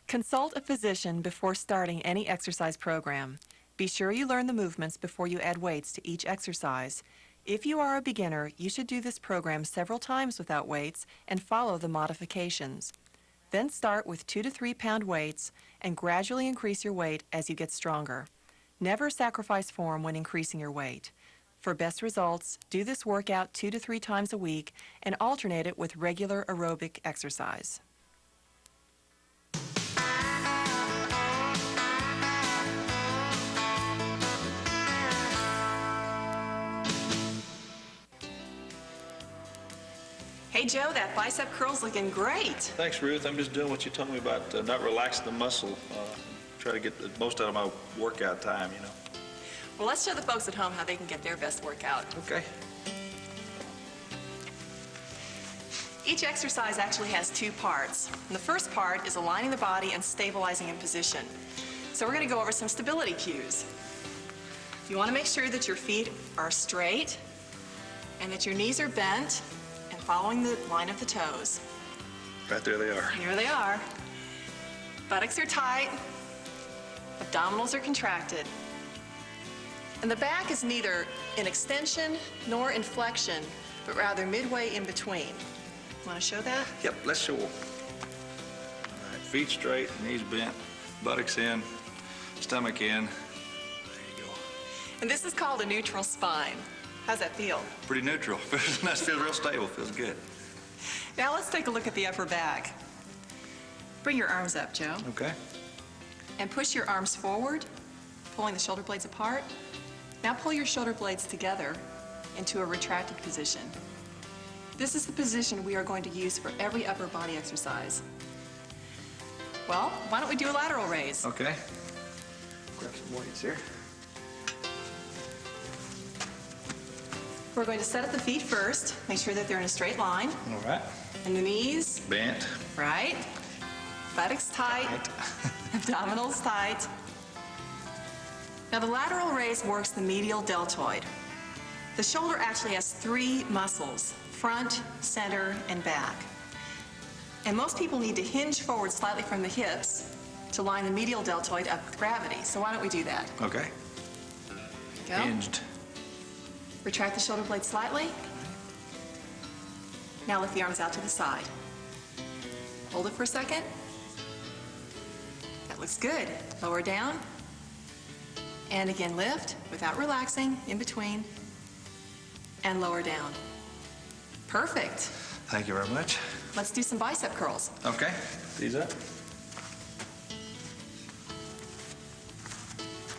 Consult a physician before starting any exercise program. Be sure you learn the movements before you add weights to each exercise. If you are a beginner, you should do this program several times without weights and follow the modifications. Then start with 2 to 3 pound weights and gradually increase your weight as you get stronger. Never sacrifice form when increasing your weight. For best results, do this workout 2 to 3 times a week and alternate it with regular aerobic exercise. Hey Joe, that bicep curl's looking great. Thanks, Ruth. I'm just doing what you told me about, not relaxing the muscle. Try to get the most out of my workout time, you know. Well, let's show the folks at home how they can get their best workout. Okay. Each exercise actually has 2 parts. And the first part is aligning the body and stabilizing in position. So we're going to go over some stability cues. You want to make sure that your feet are straight and that your knees are bent and following the line of the toes. Right there they are. Here they are. Buttocks are tight. Abdominals are contracted. And the back is neither in extension nor in flexion, but rather midway in between. Want to show that? Yep, let's show them. All right, feet straight, knees bent, buttocks in, stomach in. There you go. And this is called a neutral spine. How's that feel? Pretty neutral. That feels real stable, feels good. Now let's take a look at the upper back. Bring your arms up, Joe. Okay. And push your arms forward, pulling the shoulder blades apart. Now pull your shoulder blades together into a retracted position. This is the position we are going to use for every upper body exercise. Well, why don't we do a lateral raise? Okay. Grab some weights here. We're going to set up the feet first. Make sure that they're in a straight line. All right. And the knees. Bent. Right. Buttocks tight. Abdominals tight. Now the lateral raise works the medial deltoid. The shoulder actually has 3 muscles: front, center, and back. And most people need to hinge forward slightly from the hips to line the medial deltoid up with gravity. So why don't we do that? Okay. Go. Hinged. Retract the shoulder blade slightly. Now lift the arms out to the side. Hold it for a second. That looks good. Lower down. And again, lift without relaxing, in between, and lower down. Perfect. Thank you very much. Let's do some bicep curls. Okay. These up.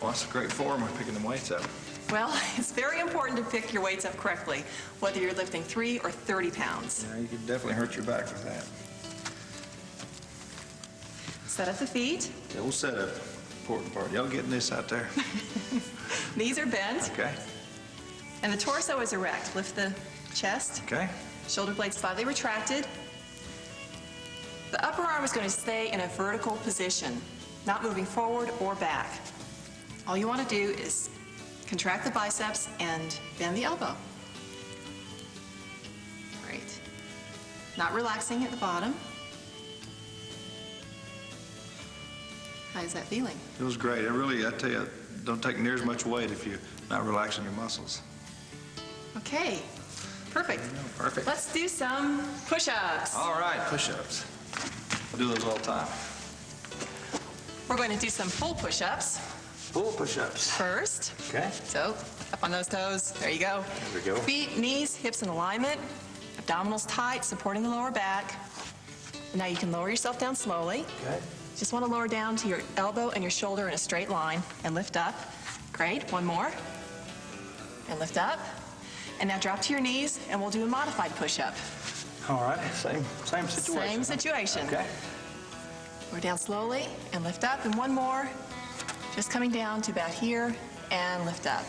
Well, that's a great form of picking them weights up. Well, it's very important to pick your weights up correctly, whether you're lifting 3 or 30 pounds. Yeah, you can definitely hurt your back with that. Set up the feet. Yeah, we'll set up. Important part. Y'all getting this out there? Knees are bent. Okay. And the torso is erect. Lift the chest. Okay. Shoulder blades slightly retracted. The upper arm is going to stay in a vertical position, not moving forward or back. All you want to do is contract the biceps and bend the elbow. Great. Not relaxing at the bottom. How's that feeling? It was great. It really, I tell you, don't take near as much weight if you're not relaxing your muscles. Okay. Perfect. Perfect. Let's do some push-ups. All right, push-ups. I do those all the time. We're going to do some full push-ups. Full push-ups. First. Okay. So, up on those toes. There you go. There we go. Feet, knees, hips in alignment. Abdominals tight, supporting the lower back. Now you can lower yourself down slowly. Okay. Just want to lower down to your elbow and your shoulder in a straight line and lift up. Great. One more. And lift up. And now drop to your knees and we'll do a modified push-up. All right. Same situation. Same situation. Okay. Lower down slowly and lift up. And one more. Just coming down to about here and lift up.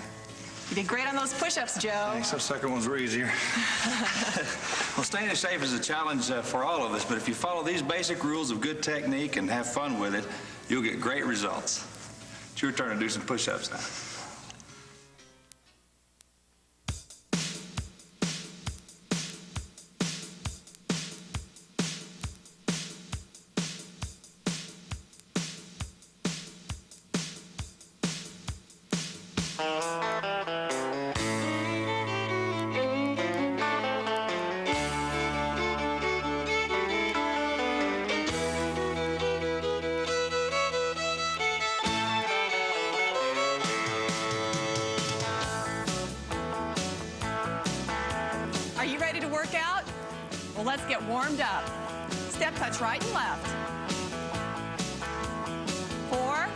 You did great on those push-ups, Joe. Thanks. Those second ones were easier. Well, staying in shape is a challenge for all of us, but if you follow these basic rules of good technique and have fun with it, you'll get great results. It's your turn to do some push-ups now. warmed up. Step touch right and left. 4,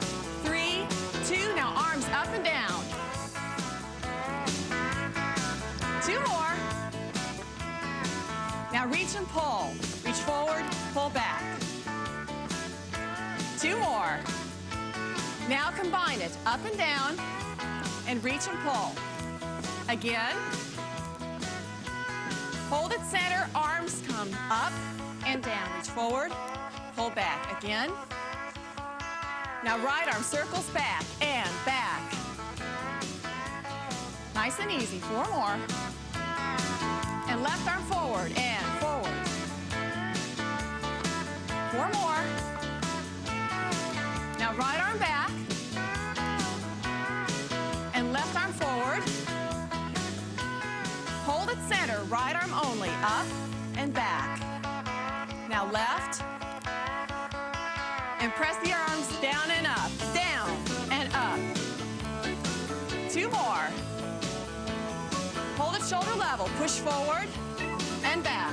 3, 2. Now arms up and down. 2 more. Now reach and pull. Reach forward, pull back. 2 more. Now combine it, up and down, and reach and pull. Again. Hold it center, arms come up and down. Reach forward, pull back. Again. Now right arm circles back and back. Nice and easy. 4 more. And left arm forward and forward. 4 more. Now right arm back. And left arm forward. Hold it center, right arm only, up and back. Now left. And press the arms down and up, down and up. 2 more. Hold it shoulder level, push forward and back.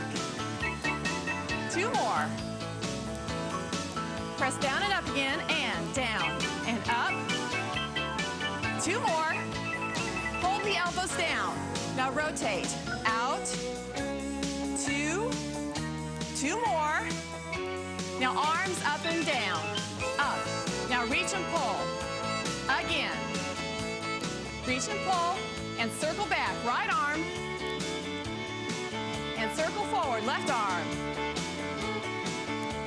2 more. Press down and up again, and down and up. 2 more. Hold the elbows down. Now rotate. Out. 2. 2 more. Now arms up and down. Up. Now reach and pull. Again. Reach and pull. And circle back. Right arm. And circle forward. Left arm.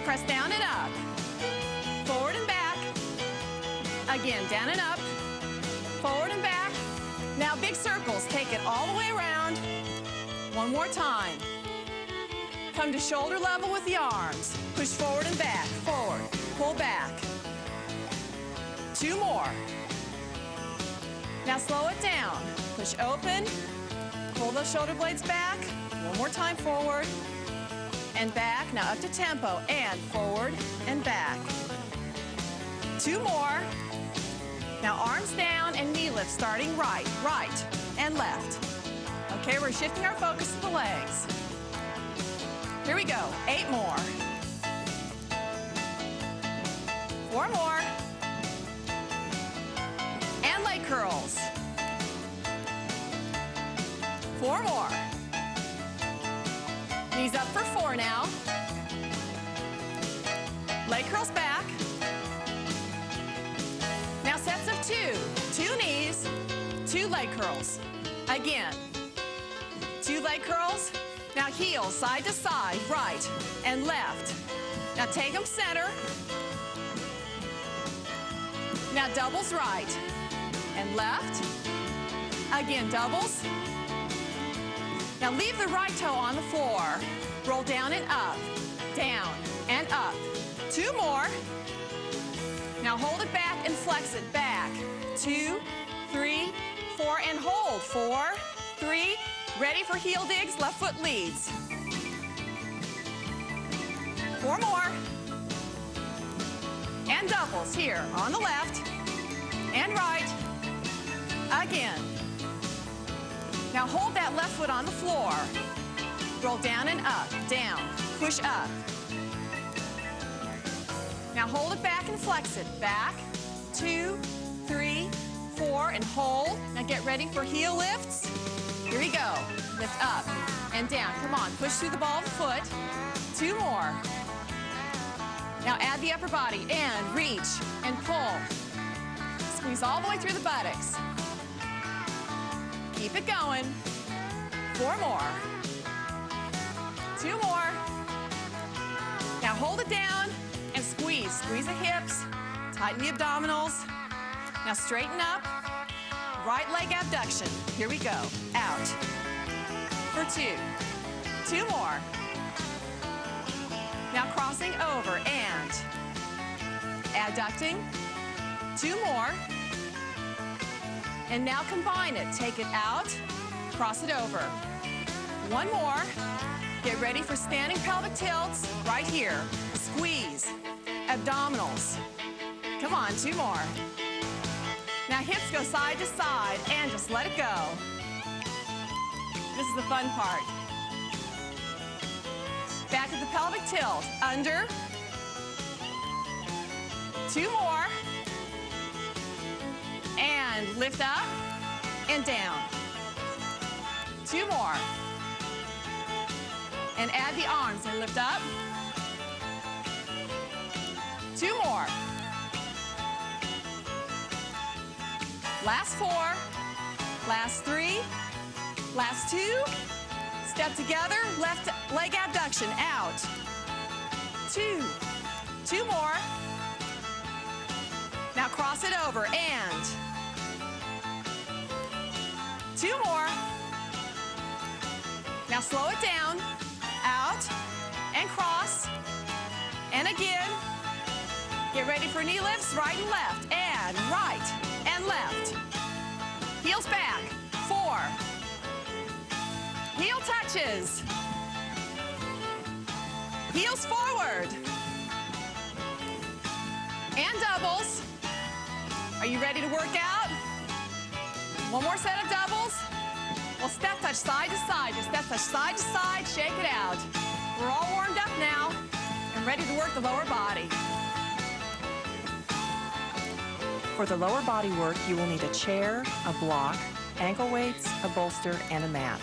Press down and up. Forward and back. Again, down and up. Forward and back. Now big circles. Take it all the way around. One more time. Come to shoulder level with the arms. Push forward and back. Forward. Pull back. 2 more. Now slow it down. Push open. Pull those shoulder blades back. One more time forward and back. Now up to tempo and forward and back. 2 more. Now arms down and knee lift starting right, right and left. Okay, we're shifting our focus to the legs. Here we go. 8 more. 4 more. And leg curls. 4 more. Knees up for 4 now. Leg curls back. Now sets of 2. 2 knees, 2 leg curls. Again. 2 leg curls. Now heels side to side, right and left. Now take them center. Now doubles right and left. Again, doubles. Now leave the right toe on the floor. Roll down and up, down and up. 2 more. Now hold it back and flex it back. 2, 3, 4, and hold. 4, 3, ready for heel digs, left foot leads. 4 more. And doubles here on the left and right. Again. Now hold that left foot on the floor. Roll down and up, down, push up. Now hold it back and flex it. Back, 2, 3, 4, and hold. Now get ready for heel lifts. Here we go. Lift up and down. Come on, push through the ball of the foot. 2 more. Now add the upper body and reach and pull. Squeeze all the way through the buttocks. Keep it going. 4 more. 2 more. Now hold it down and squeeze. Squeeze the hips. Tighten the abdominals. Now straighten up. Right leg abduction. Here we go. Out. For 2. 2 more. Now crossing over and adducting. 2 more. And now combine it. Take it out, cross it over. 1 more. Get ready for standing pelvic tilts right here. Squeeze. Abdominals. Come on, 2 more. Now hips go side to side and just let it go. This is the fun part. Back to the pelvic tilt. Under. 2 more. And lift up and down. 2 more. And add the arms and lift up. 2 more. Last 4. Last 3. Last 2. Step together. Left leg abduction. Out. 2. 2 more. Now cross it over and 2 more. Now slow it down. Out and cross. And again. Get ready for knee lifts, right and left. And right and left. Heels back. 4. Heel touches. Heels forward. And doubles. Are you ready to work out? One more set of doubles. Well, step touch side to side. Just step touch side to side, shake it out. We're all warmed up now and ready to work the lower body. For the lower body work, you will need a chair, a block, ankle weights, a bolster, and a mat.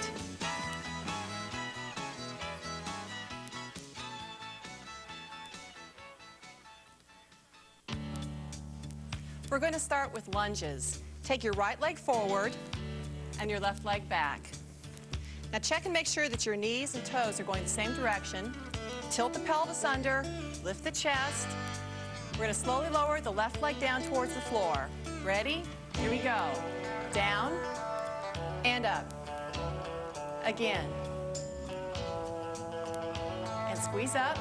We're going to start with lunges. Take your right leg forward and your left leg back. Now check and make sure that your knees and toes are going the same direction. Tilt the pelvis under, lift the chest. We're going to slowly lower the left leg down towards the floor. Ready? Here we go. Down and up. Again. And squeeze up.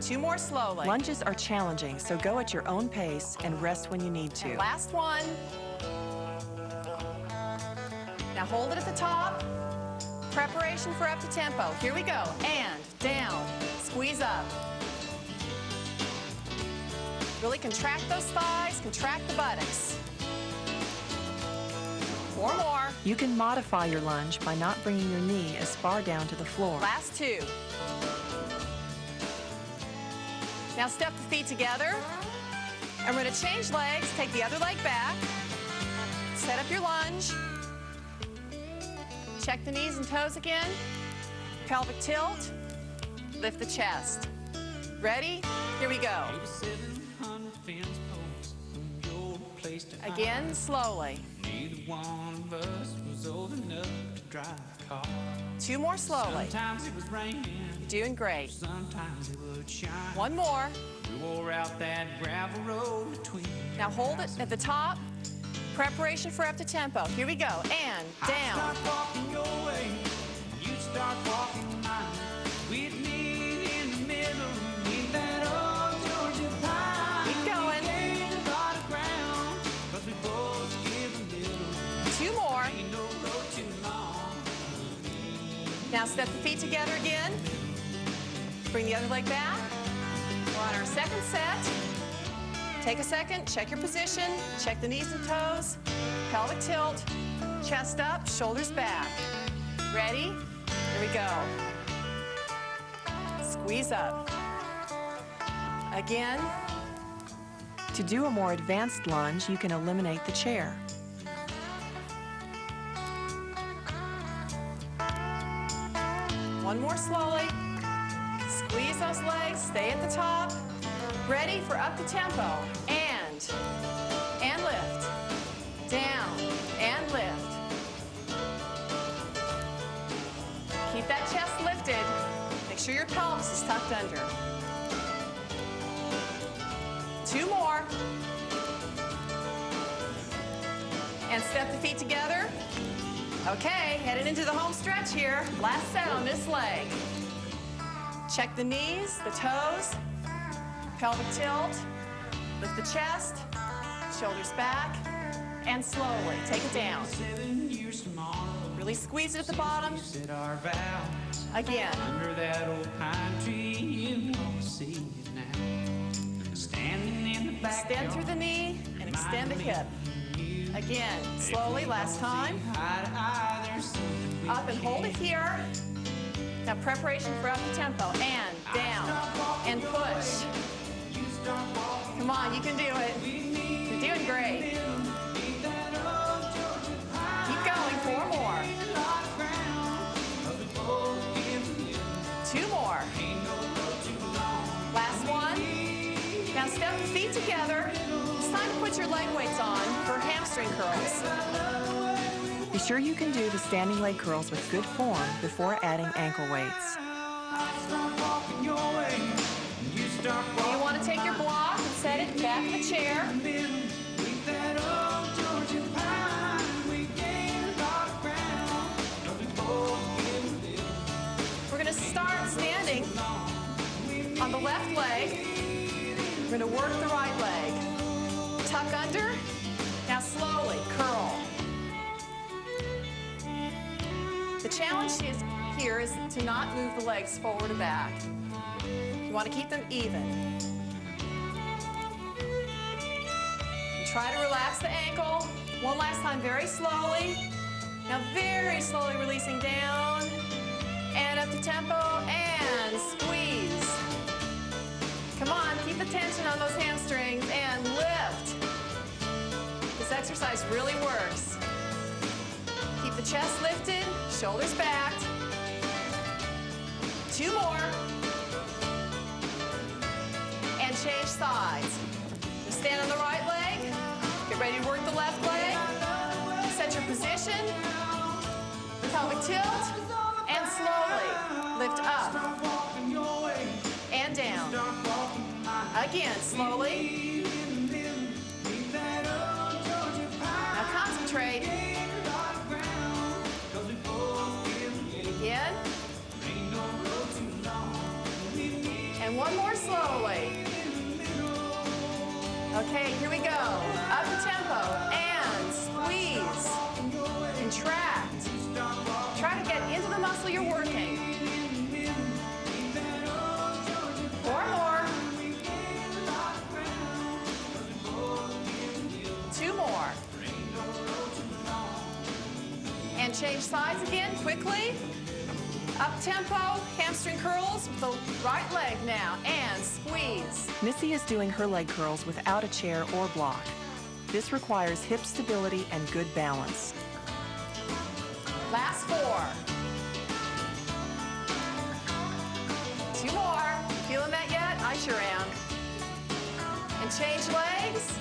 2 more slowly. Lunges are challenging, so go at your own pace and rest when you need to. And last one. Now hold it at the top. Preparation for up to tempo. Here we go. And down. Squeeze up. Really contract those thighs, contract the buttocks. 4 more. You can modify your lunge by not bringing your knee as far down to the floor. Last 2. Now step the feet together. And we're going to change legs. Take the other leg back. Set up your lunge. Check the knees and toes again. Pelvic tilt. Lift the chest. Ready? Here we go. Again, slowly. 2 more slowly. You're doing great. 1 more. Now hold it at the top. Preparation for up to tempo. Here we go. And down. Keep going. 2 more. Now step the feet together again. Bring the other leg back. We're on our second set. Take a second, check your position, check the knees and toes, pelvic tilt, chest up, shoulders back. Ready? Here we go. Squeeze up. Again. To do a more advanced lunge, you can eliminate the chair. One more slowly. Squeeze those legs, stay at the top. Ready for up to tempo. And lift. Down and lift. Keep that chest lifted. Make sure your pelvis is tucked under. 2 more. And step the feet together. Okay, headed into the home stretch here. Last set on this leg. Check the knees, the toes, pelvic tilt, lift the chest, shoulders back, and slowly take it down. Really squeeze it at the bottom. Again. Under that old pine tree, you won't see it now. Standing in the back. Extend through the knee and extend the hip. Again, slowly, last time. Up and hold it here. Now preparation for up the tempo, and down, and push. Come on, you can do it. You're doing great. Keep going, 4 more. 2 more. Last one. Now step the feet together. It's time to put your leg weights on for hamstring curls. Be sure you can do the standing leg curls with good form before adding ankle weights. You want to take your block and set it back in the chair. We're going to start standing on the left leg. We're going to work the right leg. Tuck under. Now slowly curl. The challenge here is to not move the legs forward or back. You want to keep them even. Try to relax the ankle. One last time, very slowly. Now very slowly releasing down. And up to tempo, and squeeze. Come on, keep the tension on those hamstrings, and lift. This exercise really works. Keep the chest lifted, shoulders back. 2 more. And change sides. Just stand on the right leg. Get ready to work the left leg. Set your position. Pelvic tilt. And slowly lift up. And down. Again, slowly. Now concentrate. Again. And one more slowly. Okay, here we go. Up the tempo and squeeze. Contract. Try to get into the muscle you're working. 4 more. 2 more. And change sides again quickly. Up tempo, hamstring curls with the right leg now, and squeeze. Missy is doing her leg curls without a chair or block. This requires hip stability and good balance. Last 4. 2 more. Feeling that yet? I sure am. And change legs.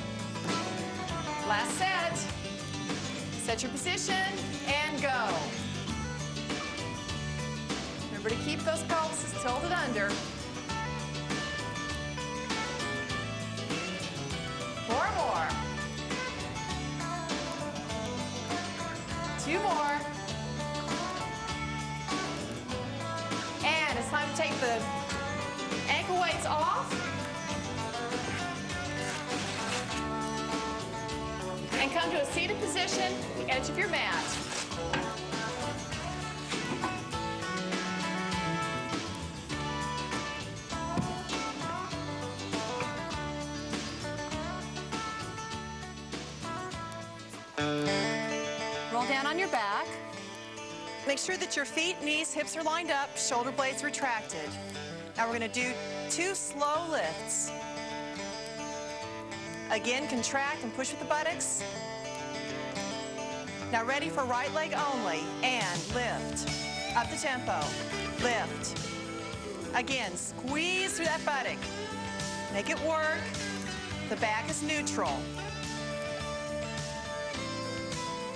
Last set. Set your position and go. Remember to keep those pelvises tilted under. 4 more. 2 more. And it's time to take the ankle weights off. And come to a seated position, the edge of your mat. Roll down on your back. Make sure that your feet, knees, hips are lined up, shoulder blades retracted. Now we're going to do 2 slow lifts. Again, contract and push with the buttocks. Now ready for right leg only, and lift. Up the tempo, lift. Again, squeeze through that buttock. Make it work. The back is neutral.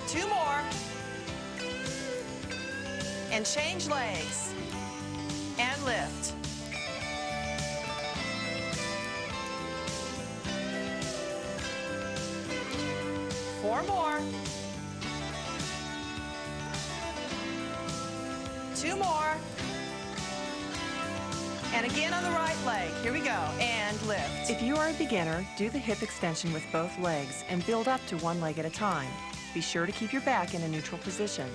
2 more. And change legs. And lift. Four more. 2 more. And again on the right leg. Here we go. And lift. If you are a beginner, do the hip extension with both legs and build up to one leg at a time. Be sure to keep your back in a neutral position.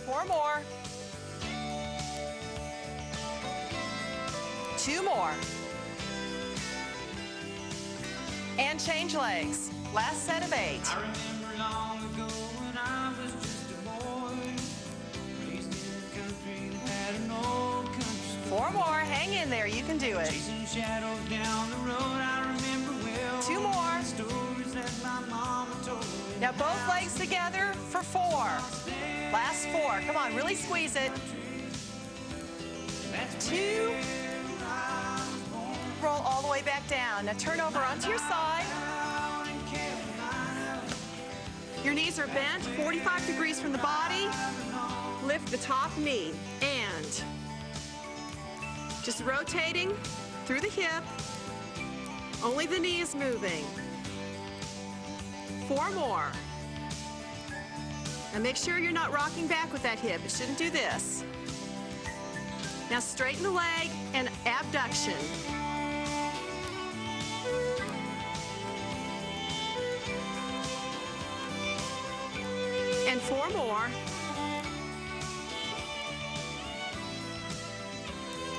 4 more. 2 more. And change legs. Last set of 8. I remember long ago when I was just a boy, raised in a country that had an old country Hang in there, you can do it. Chasing shadows down the road, I remember well. 2 more. Stories that my mama told me. Now both legs together for 4. Last 4. Come on, really squeeze it. 2. Roll all the way back down. Now turn over onto your side. Your knees are bent 45 degrees from the body. Lift the top knee and just rotating through the hip. Only the knee is moving. 4 more. Now make sure you're not rocking back with that hip. It shouldn't do this. Now straighten the leg and abduction. And 4 more.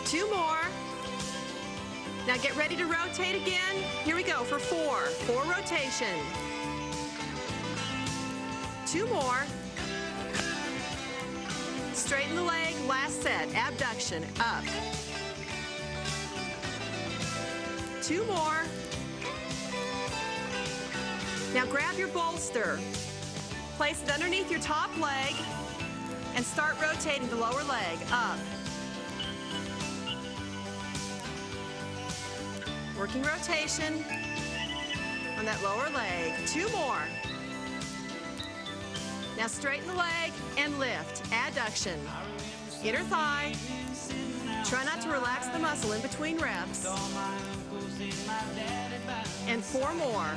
2 more. Now get ready to rotate again. Here we go for 4. 4 rotation. 2 more. Straighten the leg, last set, abduction, up. 2 more. Now grab your bolster. Place it underneath your top leg and start rotating the lower leg, up. Working rotation on that lower leg. 2 more. Now straighten the leg and lift. Adduction. Inner thigh. Try not to relax the muscle in between reps. And 4 more.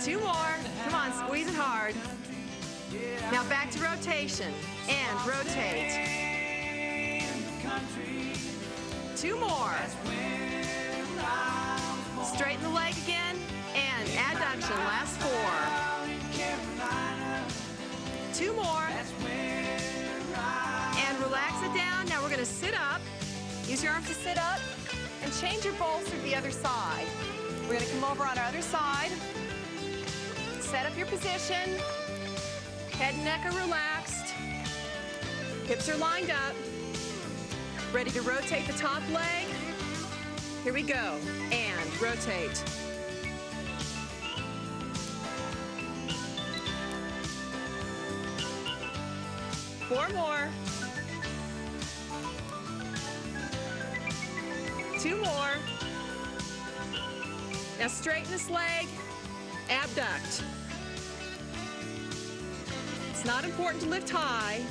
2 more. Come on, squeeze it hard. Now back to rotation. And rotate. 2 more. Straighten the leg again. And adduction, last 4. 2 more. And relax it down. Now we're going to sit up. Use your arms to sit up. And change your bolster to the other side. We're going to come over on our other side. Set up your position. Head and neck are relaxed. Hips are lined up. Ready to rotate the top leg. Here we go. And rotate. 4 more. 2 more. Now straighten this leg, abduct. It's not important to lift high.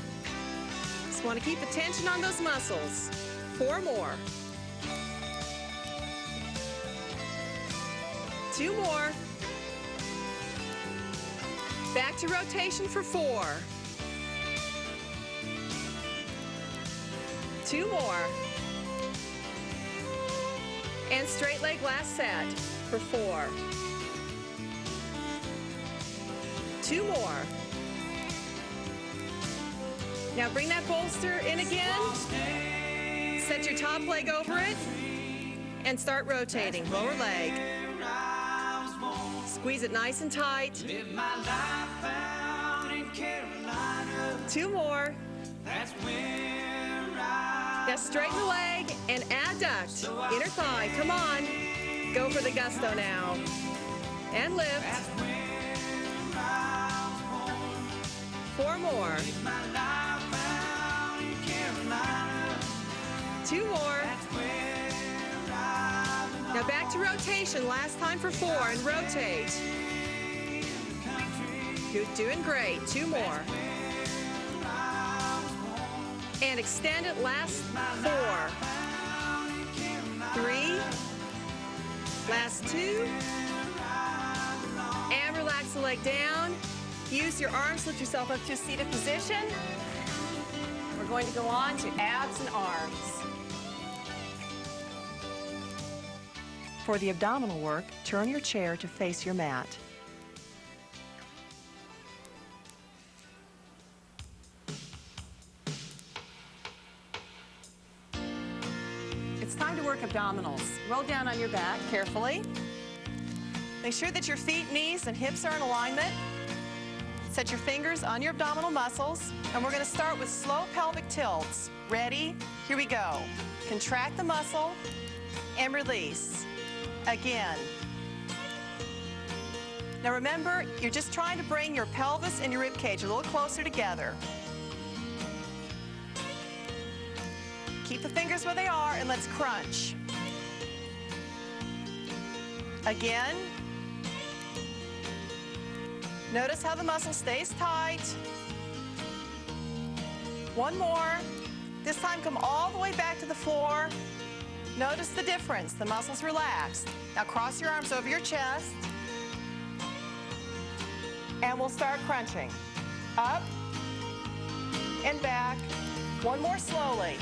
Just want to keep the tension on those muscles. 4 more. 2 more. Back to rotation for 4. 2 more. And straight leg last set for 4. 2 more. Now bring that bolster in again. Set your top leg over it and start rotating. Lower leg. Squeeze it nice and tight. 2 more. Now straighten the leg and adduct. Inner thigh, come on. Go for the gusto now. And lift. 4 more. 2 more. Now back to rotation, last time for 4, and rotate. You're doing great, 2 more. And extend it, last 4. 3. Last 2. And relax the leg down. Use your arms, lift yourself up to a seated position. We're going to go on to abs and arms. For the abdominal work, turn your chair to face your mat. It's time to work abdominals. Roll down on your back carefully. Make sure that your feet, knees, and hips are in alignment. Set your fingers on your abdominal muscles, and we're going to start with slow pelvic tilts. Ready? Here we go. Contract the muscle and release. Again. Now remember, you're just trying to bring your pelvis and your rib cage a little closer together. Keep the fingers where they are and let's crunch. Again. Notice how the muscle stays tight. One more. This time come all the way back to the floor. Notice the difference. The muscles relaxed. Now cross your arms over your chest. And we'll start crunching. Up and back. One more slowly.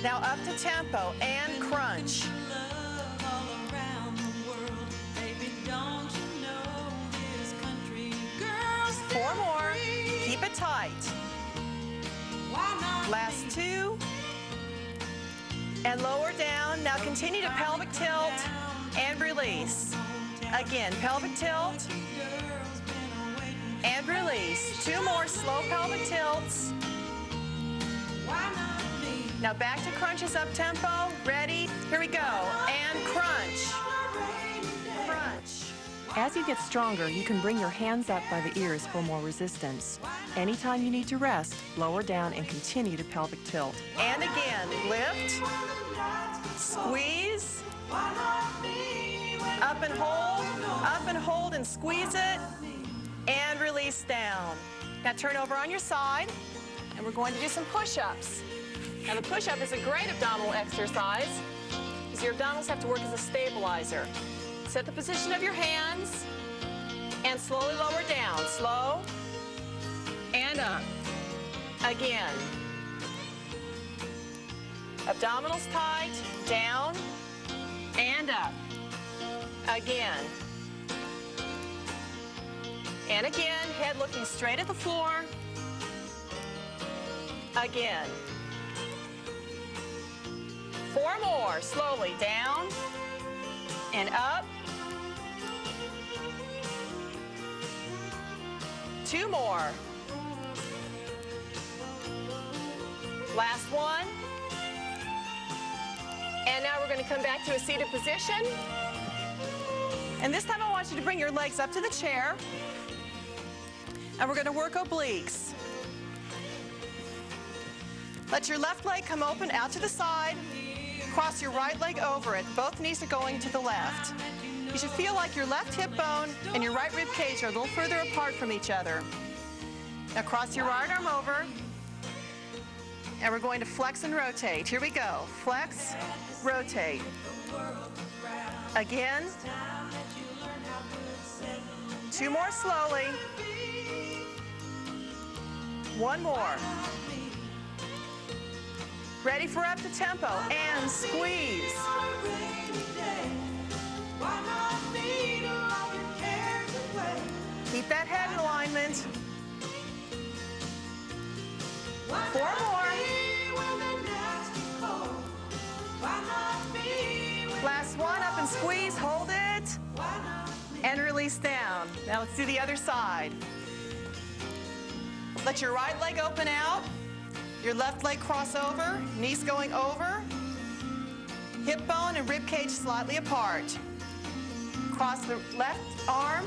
Now up to tempo and crunch. Four more. Keep it tight. Last two. And lower down. Now continue to pelvic tilt and release. Again, pelvic tilt and release. Two more slow pelvic tilts. Now back to crunches up tempo. Ready? Here we go. And crunch. Crunch. As you get stronger, you can bring your hands up by the ears for more resistance. Anytime you need to rest, lower down and continue to pelvic tilt. And again, lift, squeeze, up and hold and squeeze it, and release down. Now turn over on your side, and we're going to do some push-ups. Now the push-up is a great abdominal exercise, because your abdominals have to work as a stabilizer. Set the position of your hands and slowly lower down. Slow and up. Again. Abdominals tight, down and up. Again. And again, head looking straight at the floor. Again. Four more, slowly down and up. Two more. Last one. And now we're going to come back to a seated position. And this time I want you to bring your legs up to the chair. And we're going to work obliques. Let your left leg come open out to the side. Cross your right leg over it. Both knees are going to the left. You should feel like your left hip bone and your right rib cage are a little further apart from each other. Now cross your right arm over. And we're going to flex and rotate. Here we go. Flex, rotate. Again. Two more slowly. One more. Ready for up to tempo and squeeze. Keep that head in alignment. Four more. Last one, up and squeeze, hold it, and release down. Now let's do the other side. Let your right leg open out. Your left leg cross over, knees going over, hip bone and rib cage slightly apart. Cross the left arm,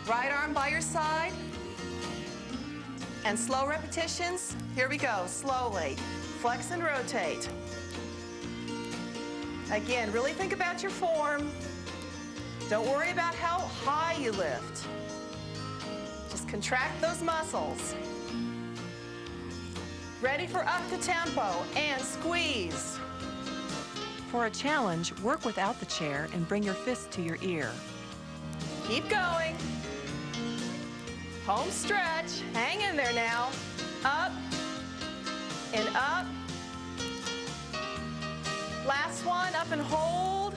right arm by your side, and slow repetitions. Here we go, slowly. Flex and rotate. Again, really think about your form. Don't worry about how high you lift. Just contract those muscles. Ready for up to tempo and squeeze. For a challenge, work without the chair and bring your fist to your ear. Keep going. Home stretch. Hang in there now. Up and up. Last one, up and hold.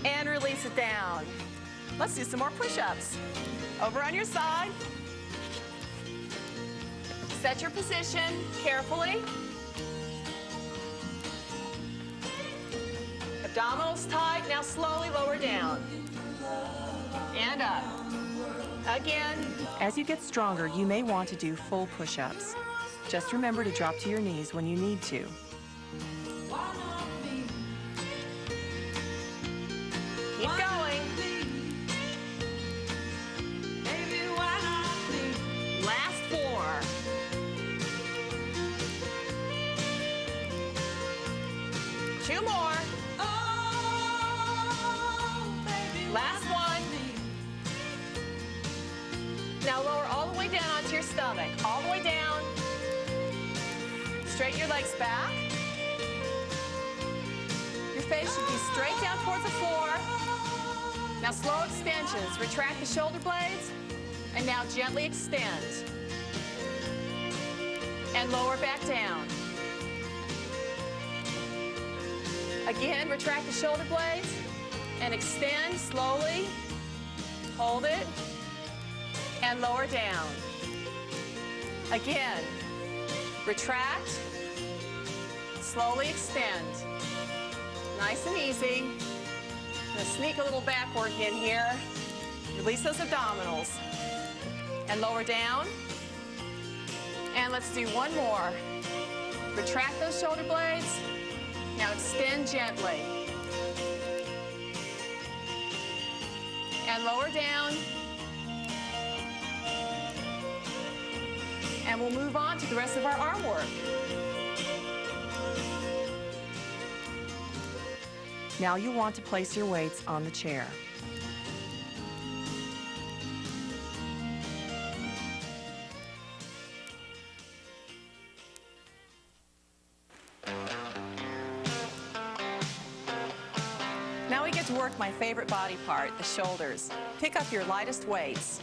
And release it down. Let's do some more push-ups. Over on your side. Set your position carefully. Abdominals tight, now slowly lower down. And up. Again. As you get stronger, you may want to do full push-ups. Just remember to drop to your knees when you need to. Keep going. Last 4. Two more. Last one. Now lower all the way down onto your stomach. All the way down. Straighten your legs back. Your face should be straight down towards the floor. Now slow extensions. Retract the shoulder blades. And now gently extend. And lower back down. Again, retract the shoulder blades. And extend slowly. Hold it. And lower down. Again, retract. Slowly extend. Nice and easy. I'm going to sneak a little back work in here. Release those abdominals. And lower down. And let's do one more. Retract those shoulder blades. Now extend gently. And lower down. And we'll move on to the rest of our arm work. Now you want to place your weights on the chair. Now we get to work my favorite body part, the shoulders. Pick up your lightest weights.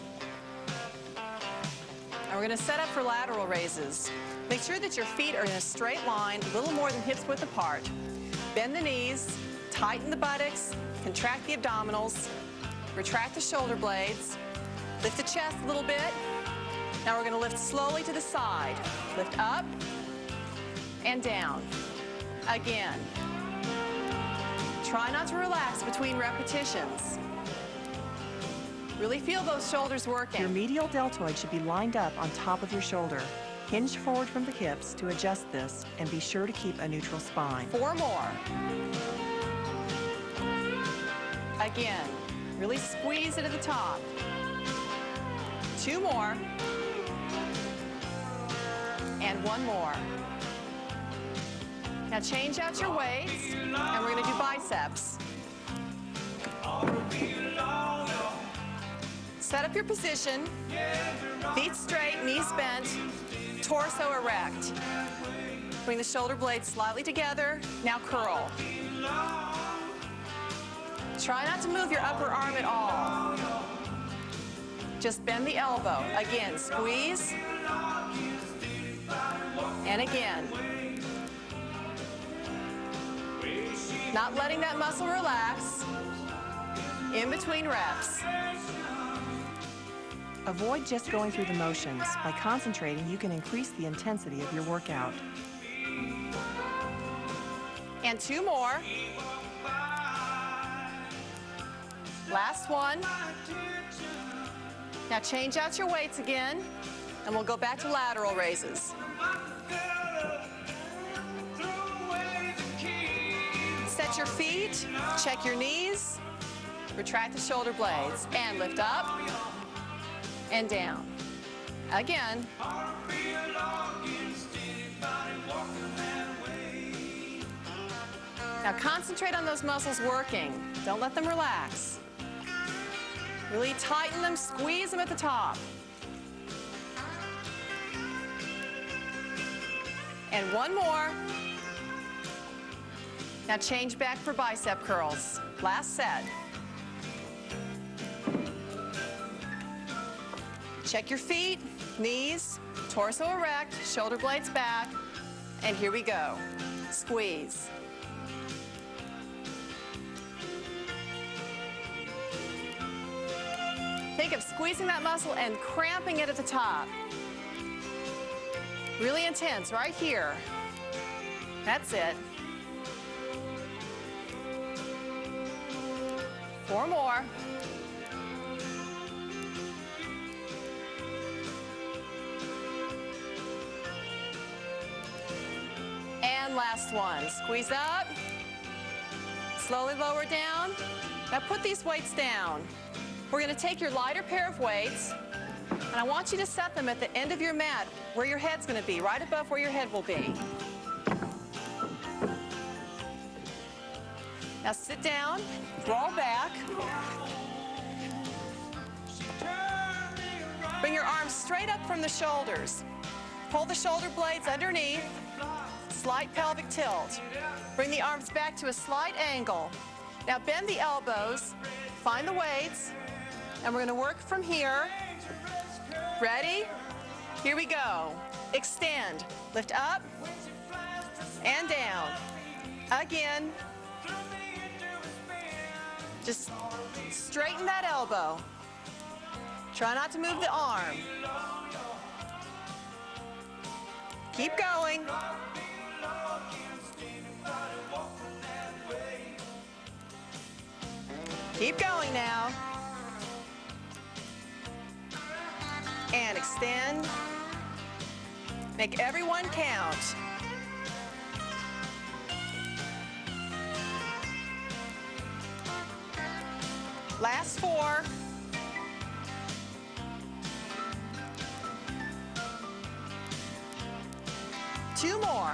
And we're going to set up for lateral raises. Make sure that your feet are in a straight line, a little more than hips width apart. Bend the knees, tighten the buttocks, contract the abdominals, retract the shoulder blades, lift the chest a little bit. Now we're going to lift slowly to the side. Lift up and down. Again. Try not to relax between repetitions. Really feel those shoulders working. Your medial deltoid should be lined up on top of your shoulder. Hinge forward from the hips to adjust this, and be sure to keep a neutral spine. 4 more. Again, really squeeze it at the top. 2 more. And 1 more. Now change out your weights, and we're going to do biceps. Set up your position, feet straight, knees bent, torso erect. Bring the shoulder blades slightly together. Now curl. Try not to move your upper arm at all. Just bend the elbow. Again, squeeze. And again. Not letting that muscle relax. In between reps. Avoid just going through the motions. By concentrating, you can increase the intensity of your workout. And 2 more. Last one. Now change out your weights again, and we'll go back to lateral raises. Set your feet, check your knees, retract the shoulder blades, and lift up and down. Again. Now concentrate on those muscles working. Don't let them relax. Really tighten them, squeeze them at the top. And 1 more. Now change back for bicep curls. Last set. Check your feet, knees, torso erect, shoulder blades back, and here we go. Squeeze. Think of squeezing that muscle and cramping it at the top. Really intense, right here. That's it. 4 more. And last one. Squeeze up. Slowly lower down. Now put these weights down. We're going to take your lighter pair of weights, and I want you to set them at the end of your mat where your head's going to be, right above where your head will be. Now sit down, roll back. Bring your arms straight up from the shoulders. Pull the shoulder blades underneath. Slight pelvic tilt. Bring the arms back to a slight angle. Now bend the elbows, find the weights, and we're going to work from here. Ready? Here we go. Extend. Lift up and down. Again. Just straighten that elbow. Try not to move the arm. Keep going. Keep going now. And extend. Make everyone count. Last 4. Two more.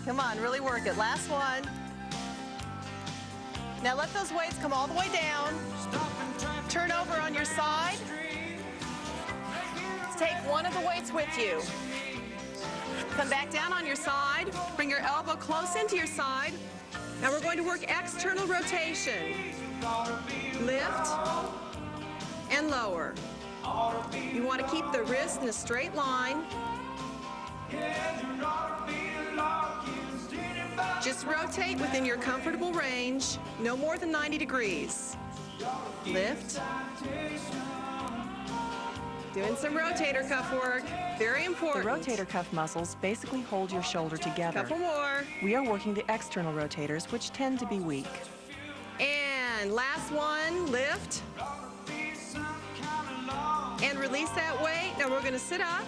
Come on, really work it. Last one. Now let those weights come all the way down. Turn over on your side. Take one of the weights with you. Come back down on your side. Bring your elbow close into your side. Now we're going to work external rotation. Lift and lower. You want to keep the wrist in a straight line. Just rotate within your comfortable range, no more than 90 degrees. Lift. Doing some rotator cuff work, very important. The rotator cuff muscles basically hold your shoulder together. Couple more. We are working the external rotators, which tend to be weak. And last one, lift. And release that weight. Now we're going to sit up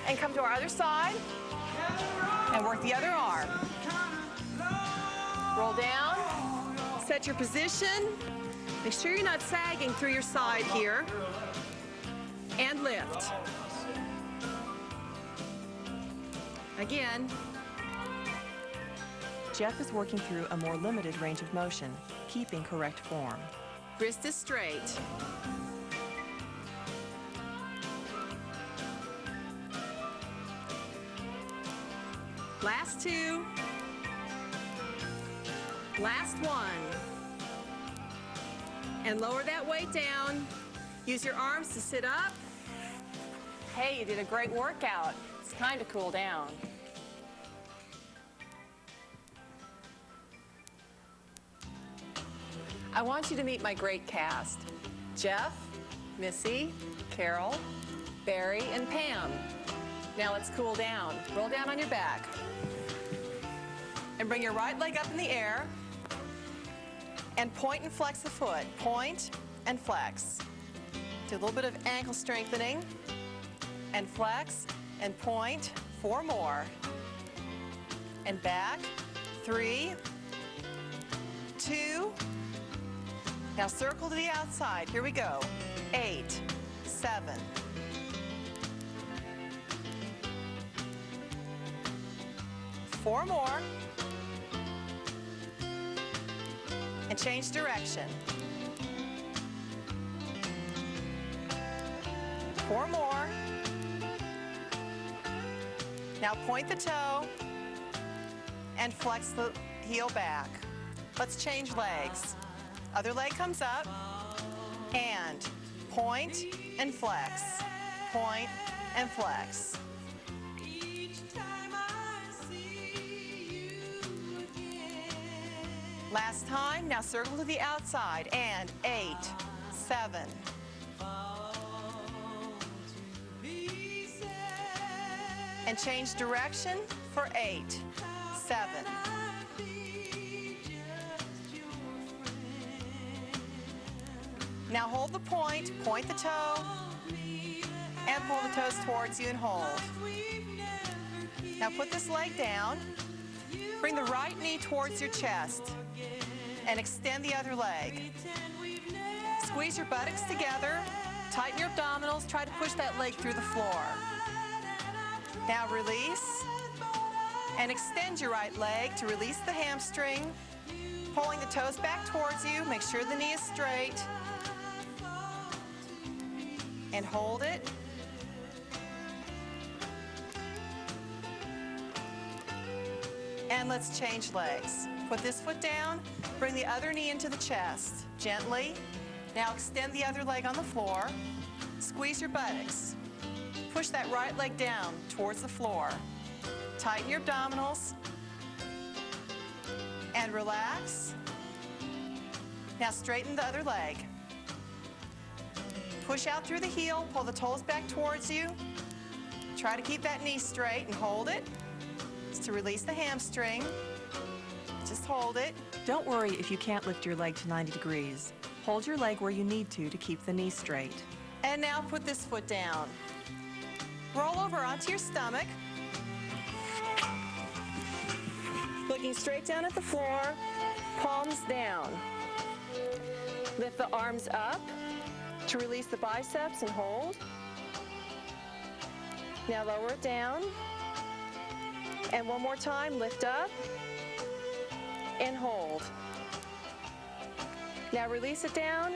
and come to our other side and work the other arm. Roll down, set your position. Make sure you're not sagging through your side here. And lift. Again. Jeff is working through a more limited range of motion, keeping correct form. Wrist is straight. Last 2. Last 1. And lower that weight down. Use your arms to sit up. Hey, you did a great workout. It's time to cool down. I want you to meet my great cast. Jeff, Missy, Carol, Barry, and Pam. Now let's cool down. Roll down on your back. And bring your right leg up in the air. And point and flex the foot. Point and flex. Do a little bit of ankle strengthening. And flex and point. 4 more. And back. 3, 2. Now circle to the outside. Here we go. 8, 7. Four more. And change direction. 4 more. Now point the toe and flex the heel back. Let's change legs. Other leg comes up and point and flex. Point and flex. Last time, now circle to the outside, and 8, 7. And change direction for 8, 7. Now hold the point the toe, and pull the toes towards you and hold. Now put this leg down. Bring the right knee towards your chest and extend the other leg. Squeeze your buttocks together, tighten your abdominals, try to push that leg through the floor. Now release and extend your right leg to release the hamstring, pulling the toes back towards you. Make sure the knee is straight. And hold it. And let's change legs. Put this foot down, bring the other knee into the chest, gently. Now extend the other leg on the floor. Squeeze your buttocks. Push that right leg down towards the floor. Tighten your abdominals. And relax. Now straighten the other leg. Push out through the heel, pull the toes back towards you. Try to keep that knee straight and hold it. It's to release the hamstring. Just hold it. Don't worry if you can't lift your leg to 90 degrees. Hold your leg where you need to keep the knee straight. And now put this foot down. Roll over onto your stomach. Looking straight down at the floor, palms down. Lift the arms up to release the biceps and hold. Now lower it down. And one more time, lift up and hold. Now release it down.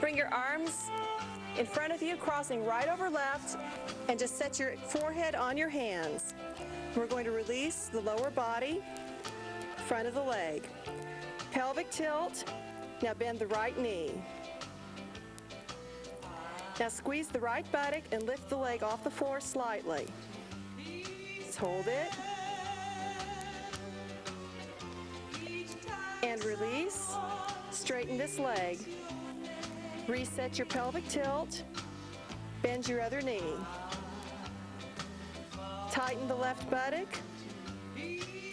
Bring your arms in front of you, crossing right over left, and just set your forehead on your hands. We're going to release the lower body, front of the leg. Pelvic tilt. Now bend the right knee. Now squeeze the right buttock and lift the leg off the floor slightly. Just hold it. And release. Straighten this leg. Reset your pelvic tilt. Bend your other knee. Tighten the left buttock.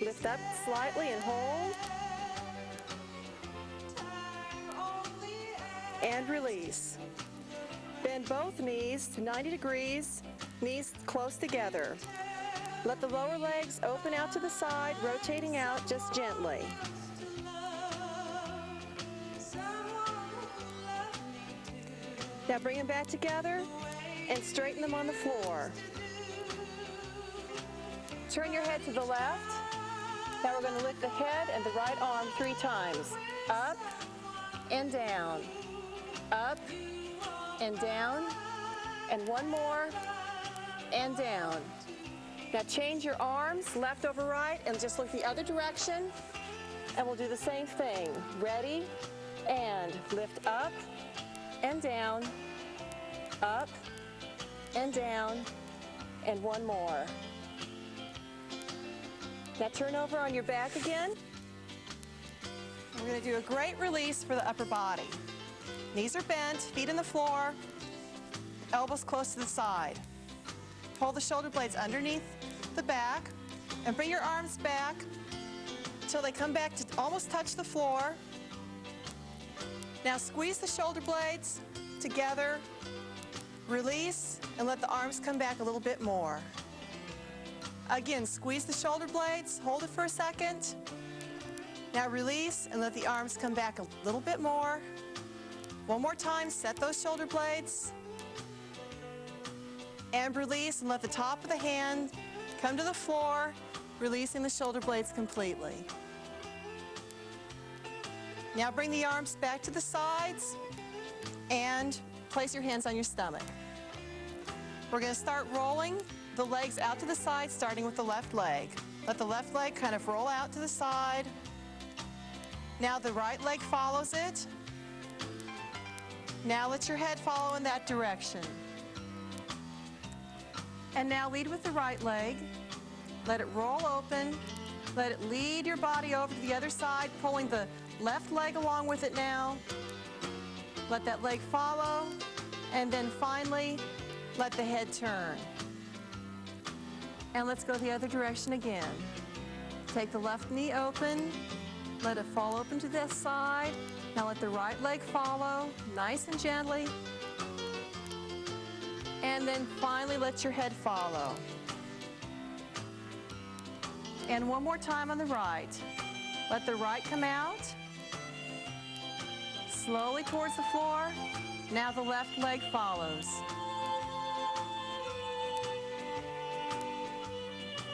Lift up slightly and hold. And release. Bend both knees to 90 degrees, knees close together. Let the lower legs open out to the side, rotating out just gently. Now bring them back together and straighten them on the floor. Turn your head to the left. Now we're going to lift the head and the right arm 3 times. Up and down. Up and down. And one more. And down. Now change your arms, left over right, and just look the other direction. And we'll do the same thing. Ready? And lift up and down. Up and down. And one more. Now turn over on your back again. We're going to do a great release for the upper body. Knees are bent, feet on the floor, elbows close to the side. Pull the shoulder blades underneath the back and bring your arms back until they come back to almost touch the floor. Now squeeze the shoulder blades together, release, and let the arms come back a little bit more. Again, squeeze the shoulder blades, hold it for a second. Now release and let the arms come back a little bit more. One more time, set those shoulder blades. And release and let the top of the hand come to the floor, releasing the shoulder blades completely. Now bring the arms back to the sides and place your hands on your stomach. We're going to start rolling the legs out to the side, starting with the left leg. Let the left leg kind of roll out to the side. Now the right leg follows it. Now let your head follow in that direction. And now lead with the right leg. Let it roll open. Let it lead your body over to the other side, pulling the left leg along with it now. Let that leg follow. And then finally, let the head turn. And let's go the other direction again. Take the left knee open. Let it fall open to this side. Now let the right leg follow, nice and gently. And then finally let your head follow. And one more time on the right. Let the right come out. Slowly towards the floor. Now the left leg follows.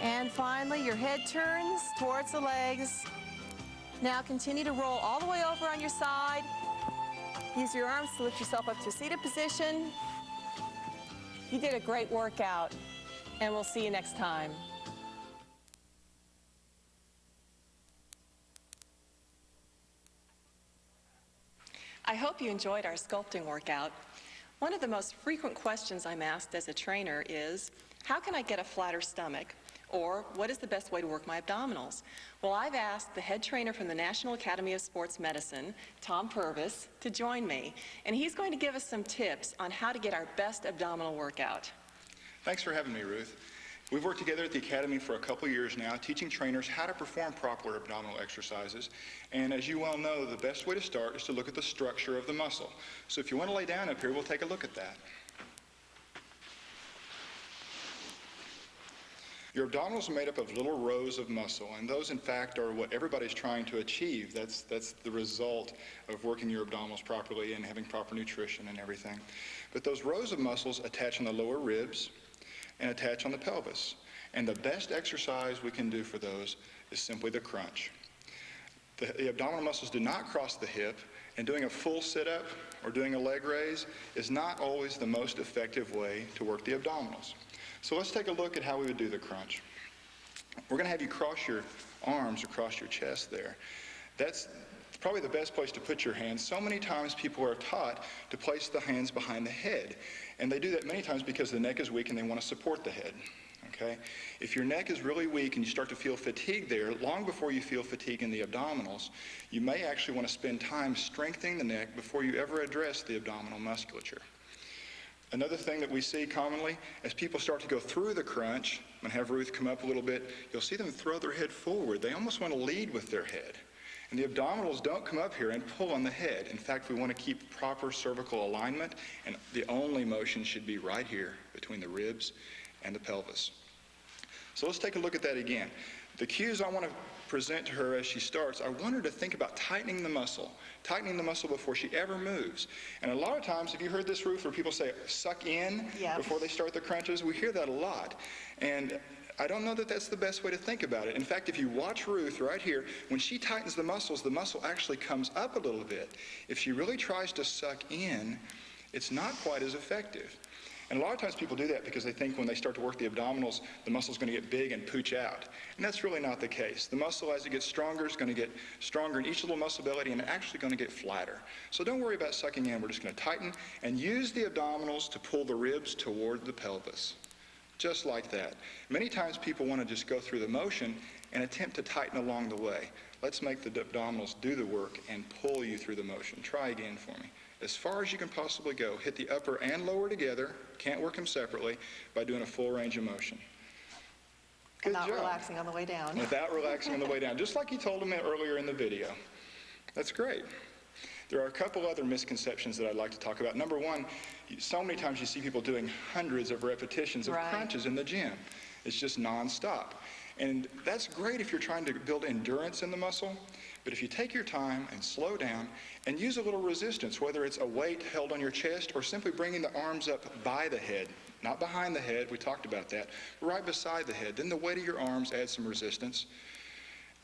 And finally, your head turns towards the legs. Now continue to roll all the way over on your side. Use your arms to lift yourself up to a seated position. You did a great workout, and we'll see you next time. I hope you enjoyed our sculpting workout. One of the most frequent questions I'm asked as a trainer is, how can I get a flatter stomach? Or, what is the best way to work my abdominals? Well, I've asked the head trainer from the National Academy of Sports Medicine, Tom Purvis, to join me. And he's going to give us some tips on how to get our best abdominal workout. Thanks for having me, Ruth. We've worked together at the Academy for a couple years now, teaching trainers how to perform proper abdominal exercises. And as you well know, the best way to start is to look at the structure of the muscle. So if you want to lay down up here, we'll take a look at that. Your abdominals are made up of little rows of muscle, and those, in fact, are what everybody's trying to achieve. That's the result of working your abdominals properly and having proper nutrition and everything. But those rows of muscles attach on the lower ribs and attach on the pelvis. And the best exercise we can do for those is simply the crunch. The abdominal muscles do not cross the hip, and doing a full sit-up or doing a leg raise is not always the most effective way to work the abdominals. So let's take a look at how we would do the crunch. We're going to have you cross your arms across your chest there. That's probably the best place to put your hands. So many times people are taught to place the hands behind the head. And they do that many times because the neck is weak and they want to support the head. Okay? If your neck is really weak and you start to feel fatigue there, long before you feel fatigue in the abdominals, you may actually want to spend time strengthening the neck before you ever address the abdominal musculature. Another thing that we see commonly, as people start to go through the crunch, I'm going to have Ruth come up a little bit, you'll see them throw their head forward. They almost want to lead with their head. And the abdominals don't come up here and pull on the head. In fact, we want to keep proper cervical alignment, and the only motion should be right here between the ribs and the pelvis. So let's take a look at that again. The cues I want to present to her as she starts, I want her to think about tightening the muscle before she ever moves. And a lot of times, have you heard this, Ruth, where people say, suck in before they start the crunches? We hear that a lot. And I don't know that that's the best way to think about it. In fact, if you watch Ruth right here, when she tightens the muscles, the muscle actually comes up a little bit. If she really tries to suck in, it's not quite as effective. And a lot of times people do that because they think when they start to work the abdominals, the muscle's going to get big and pooch out. And that's really not the case. The muscle, as it gets stronger, is going to get stronger in each little muscle belly and actually going to get flatter. So don't worry about sucking in. We're just going to tighten and use the abdominals to pull the ribs toward the pelvis. Just like that. Many times people want to just go through the motion and attempt to tighten along the way. Let's make the abdominals do the work and pull you through the motion. Try again for me. As far as you can possibly go. Hit the upper and lower together. Can't work them separately by doing a full range of motion. Good job. Without relaxing on the way down. Without relaxing on the way down. Just like you told them earlier in the video. That's great. There are a couple other misconceptions that I'd like to talk about. Number one, so many times you see people doing hundreds of repetitions of crunches in the gym. It's just nonstop. And that's great if you're trying to build endurance in the muscle, but if you take your time and slow down and use a little resistance, whether it's a weight held on your chest or simply bringing the arms up by the head, not behind the head, we talked about that, right beside the head, then the weight of your arms adds some resistance.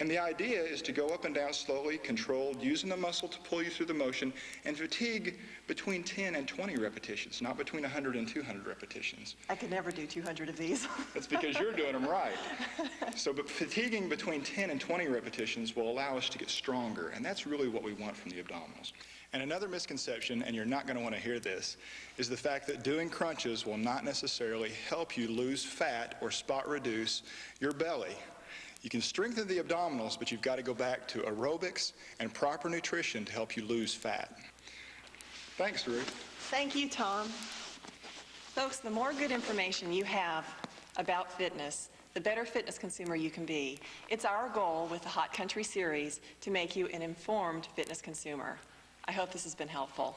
And the idea is to go up and down slowly, controlled, using the muscle to pull you through the motion, and fatigue between 10 and 20 repetitions, not between 100 and 200 repetitions. I could never do 200 of these. That's because you're doing them right. So but fatiguing between 10 and 20 repetitions will allow us to get stronger, and that's really what we want from the abdominals. And another misconception, and you're not going to want to hear this, is the fact that doing crunches will not necessarily help you lose fat or spot reduce your belly. You can strengthen the abdominals, but you've got to go back to aerobics and proper nutrition to help you lose fat. Thanks, Ruth. Thank you, Tom. Folks, the more good information you have about fitness, the better fitness consumer you can be. It's our goal with the Hot Country series to make you an informed fitness consumer. I hope this has been helpful.